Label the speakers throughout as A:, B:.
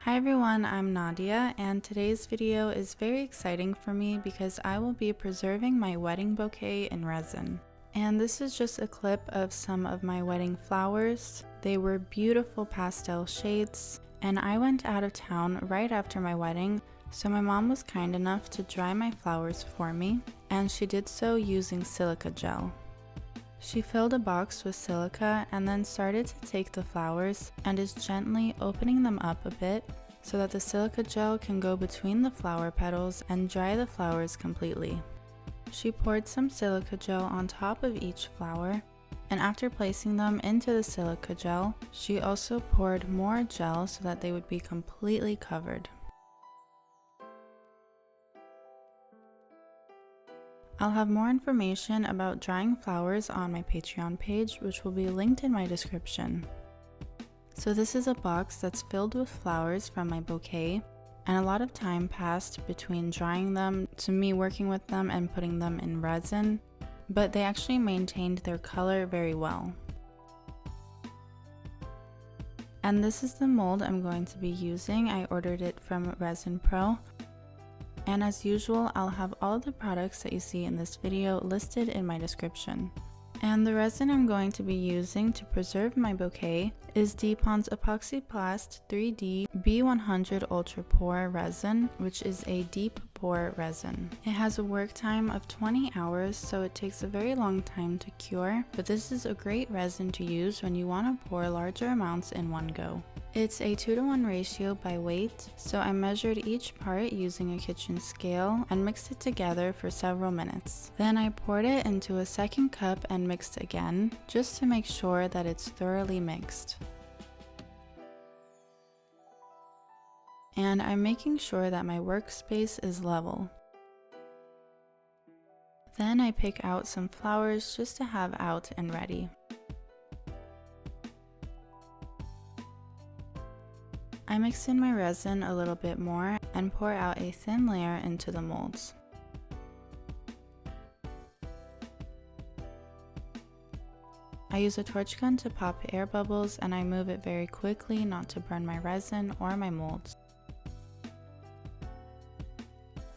A: Hi everyone, I'm Nadia, and today's video is very exciting for me because I will be preserving my wedding bouquet in resin. And this is just a clip of some of my wedding flowers. They were beautiful pastel shades, and I went out of town right after my wedding, so my mom was kind enough to dry my flowers for me, and she did so using silica gel. She filled a box with silica and then started to take the flowers and is gently opening them up a bit so that the silica gel can go between the flower petals and dry the flowers completely. She poured some silica gel on top of each flower, and after placing them into the silica gel, she also poured more gel so that they would be completely covered. I'll have more information about drying flowers on my Patreon page, which will be linked in my description. So this is a box that's filled with flowers from my bouquet, and a lot of time passed between drying them to me working with them and putting them in resin, but they actually maintained their color very well. And this is the mold I'm going to be using. I ordered it from Resin Pro. And as usual, I'll have all the products that you see in this video listed in my description. And the resin I'm going to be using to preserve my bouquet is Depond's Epoxy Plast 3D B100 Ultra Pore Resin, which is a deep pore resin. It has a work time of 20 hours, so it takes a very long time to cure, but this is a great resin to use when you want to pour larger amounts in one go. It's a 2-to-1 ratio by weight, so I measured each part using a kitchen scale and mixed it together for several minutes. Then I poured it into a second cup and mixed again, just to make sure that it's thoroughly mixed. And I'm making sure that my workspace is level. Then I pick out some flowers just to have out and ready. I mix in my resin a little bit more and pour out a thin layer into the molds. I use a torch gun to pop air bubbles, and I move it very quickly not to burn my resin or my molds.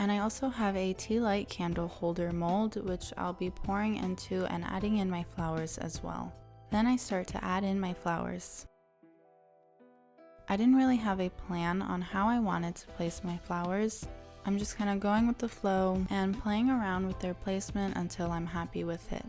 A: And I also have a tea light candle holder mold, which I'll be pouring into and adding in my flowers as well. Then I start to add in my flowers. I didn't really have a plan on how I wanted to place my flowers. I'm just kind of going with the flow and playing around with their placement until I'm happy with it.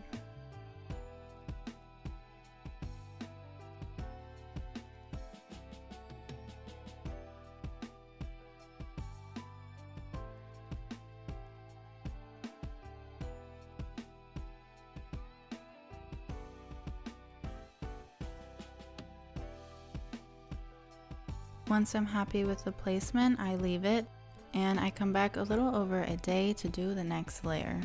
A: Once I'm happy with the placement, I leave it, and I come back a little over a day to do the next layer.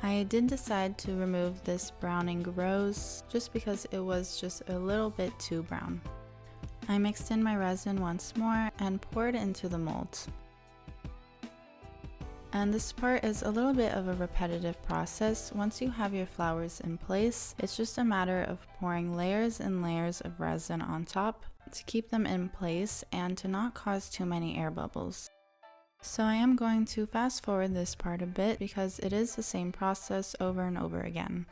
A: I did decide to remove this browning rose just because it was just a little bit too brown. I mixed in my resin once more and poured it into the molds. And this part is a little bit of a repetitive process. Once you have your flowers in place, it's just a matter of pouring layers and layers of resin on top to keep them in place and to not cause too many air bubbles. So I am going to fast forward this part a bit because it is the same process over and over again.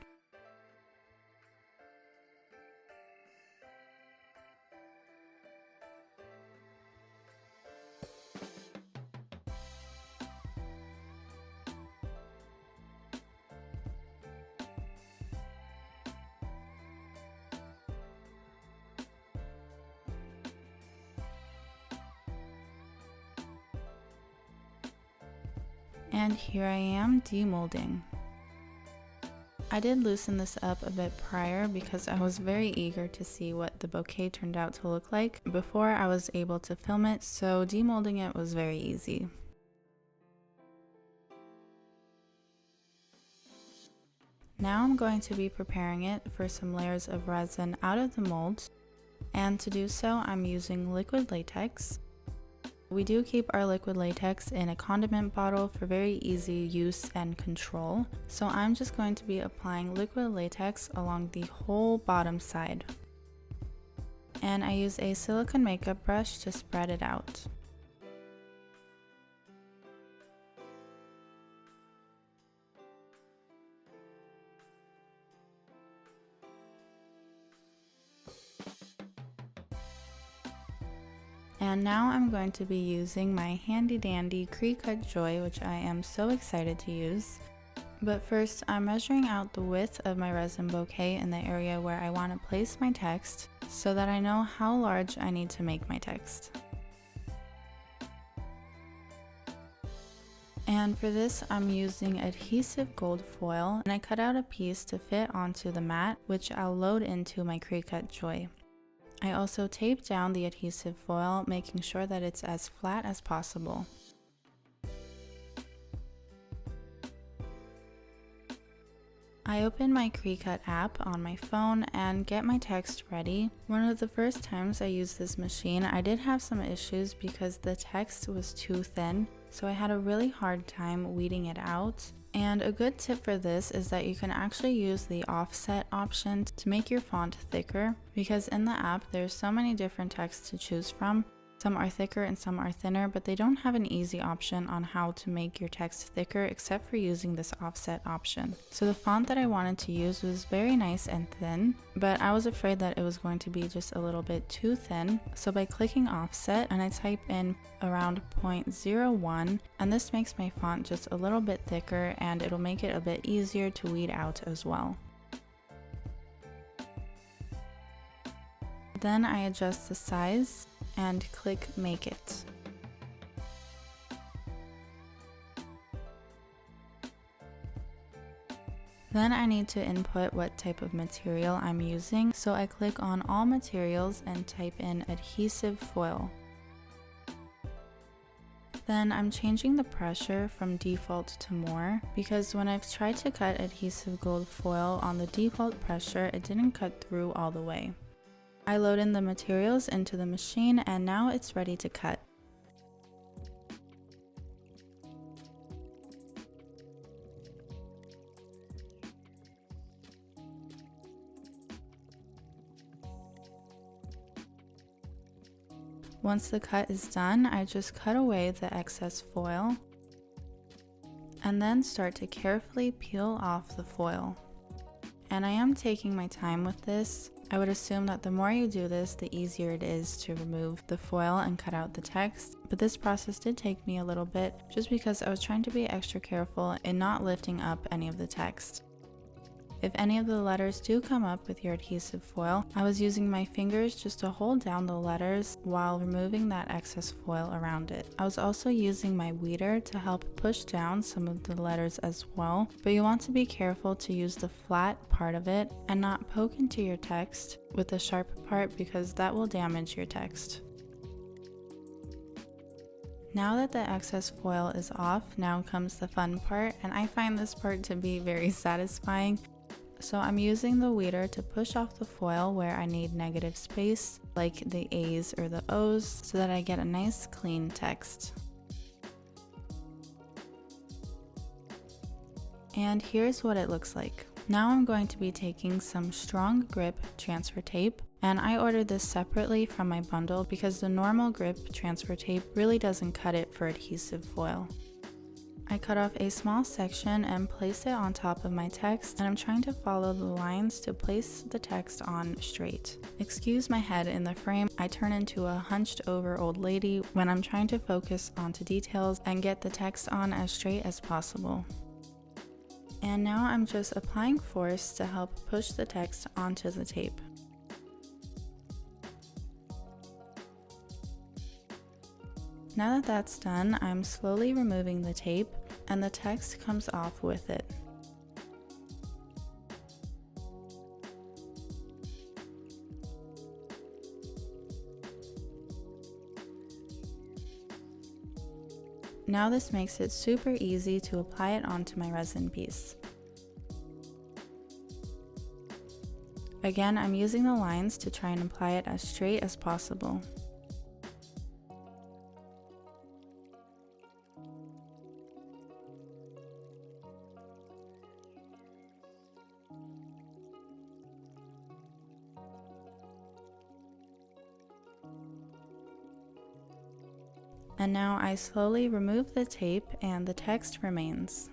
A: And here I am demolding. I did loosen this up a bit prior because I was very eager to see what the bouquet turned out to look like before I was able to film it, so demolding it was very easy. Now I'm going to be preparing it for some layers of resin out of the mold, and to do so I'm using liquid latex. We do keep our liquid latex in a condiment bottle for very easy use and control, so I'm just going to be applying liquid latex along the whole bottom side. and I use a silicone makeup brush to spread it out. And now I'm going to be using my handy dandy Cricut Joy, which I am so excited to use. But first, I'm measuring out the width of my resin bouquet in the area where I want to place my text so that I know how large I need to make my text. And for this, I'm using adhesive gold foil, and I cut out a piece to fit onto the mat, which I'll load into my Cricut Joy. I also tape down the adhesive foil, making sure that it's as flat as possible. I open my Cricut app on my phone and get my text ready. One of the first times I used this machine, I did have some issues because the text was too thin, so I had a really hard time weeding it out. And a good tip for this is that you can actually use the offset option to make your font thicker, because in the app there's so many different texts to choose from. Some are thicker and some are thinner, but they don't have an easy option on how to make your text thicker except for using this offset option. So the font that I wanted to use was very nice and thin, but I was afraid that it was going to be just a little bit too thin. So by clicking offset, and I type in around 0.01, and this makes my font just a little bit thicker, and it'll make it a bit easier to weed out as well. Then I adjust the size and click Make It. Then I need to input what type of material I'm using, so I click on All Materials and type in Adhesive Foil. Then I'm changing the pressure from default to more, because when I've tried to cut adhesive gold foil on the default pressure, it didn't cut through all the way. I load in the materials into the machine, and now it's ready to cut. Once the cut is done, I just cut away the excess foil and then start to carefully peel off the foil. And I am taking my time with this. I would assume that the more you do this, the easier it is to remove the foil and cut out the text, but this process did take me a little bit just because I was trying to be extra careful in not lifting up any of the text. If any of the letters do come up with your adhesive foil, I was using my fingers just to hold down the letters while removing that excess foil around it. I was also using my weeder to help push down some of the letters as well, but you want to be careful to use the flat part of it and not poke into your text with the sharp part, because that will damage your text. Now that the excess foil is off, now comes the fun part, and I find this part to be very satisfying. So I'm using the weeder to push off the foil where I need negative space, like the A's or the O's, so that I get a nice clean text. And here's what it looks like. Now I'm going to be taking some strong grip transfer tape, and I ordered this separately from my bundle because the normal grip transfer tape really doesn't cut it for adhesive foil. I cut off a small section and place it on top of my text, and I'm trying to follow the lines to place the text on straight. Excuse my head in the frame, I turn into a hunched over old lady when I'm trying to focus onto details and get the text on as straight as possible. And now I'm just applying force to help push the text onto the tape. Now that that's done, I'm slowly removing the tape, and the text comes off with it. Now this makes it super easy to apply it onto my resin piece. Again, I'm using the lines to try and apply it as straight as possible. And now I slowly remove the tape and the text remains.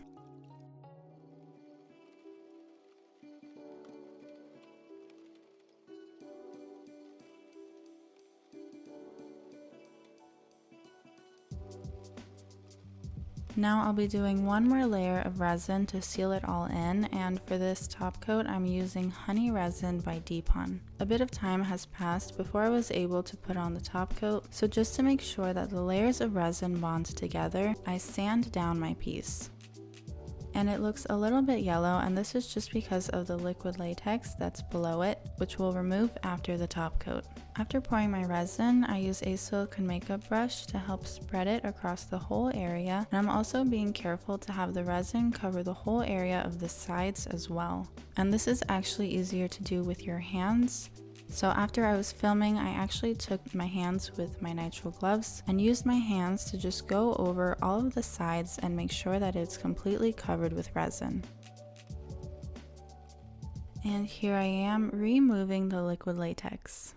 A: Now I'll be doing one more layer of resin to seal it all in, and for this top coat I'm using Honey Resin by Depon. A bit of time has passed before I was able to put on the top coat, so just to make sure that the layers of resin bond together, I sand down my piece. And it looks a little bit yellow, and this is just because of the liquid latex that's below it, which we'll remove after the top coat. After pouring my resin, I use a silicone makeup brush to help spread it across the whole area, and I'm also being careful to have the resin cover the whole area of the sides as well. And this is actually easier to do with your hands. So after I was filming, I actually took my hands with my nitrile gloves and used my hands to just go over all of the sides and make sure that it's completely covered with resin. And here I am removing the liquid latex.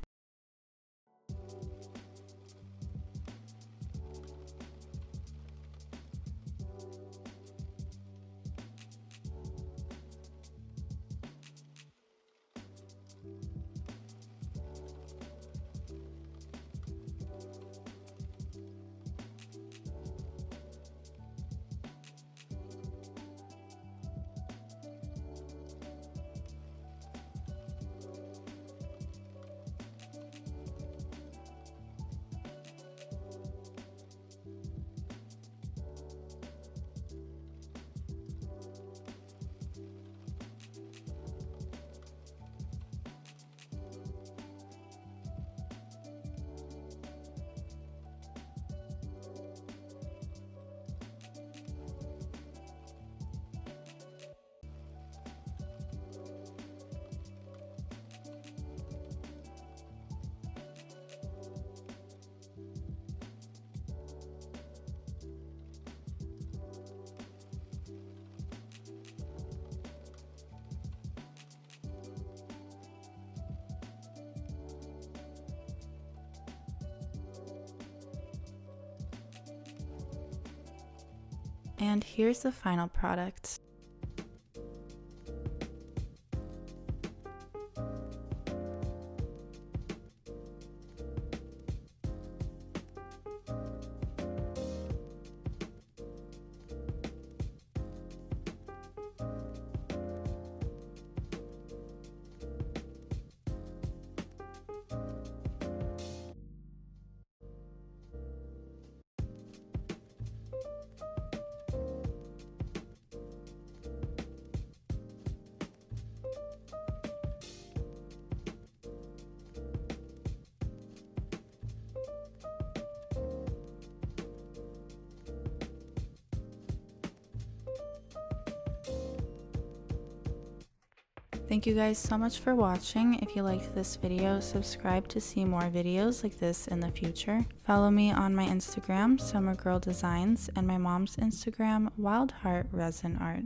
A: And here's the final product. Thank you guys so much for watching. If you liked this video, subscribe to see more videos like this in the future. Follow me on my Instagram, Summer Girl Designs, and my mom's Instagram, Wild Heart Resin Art.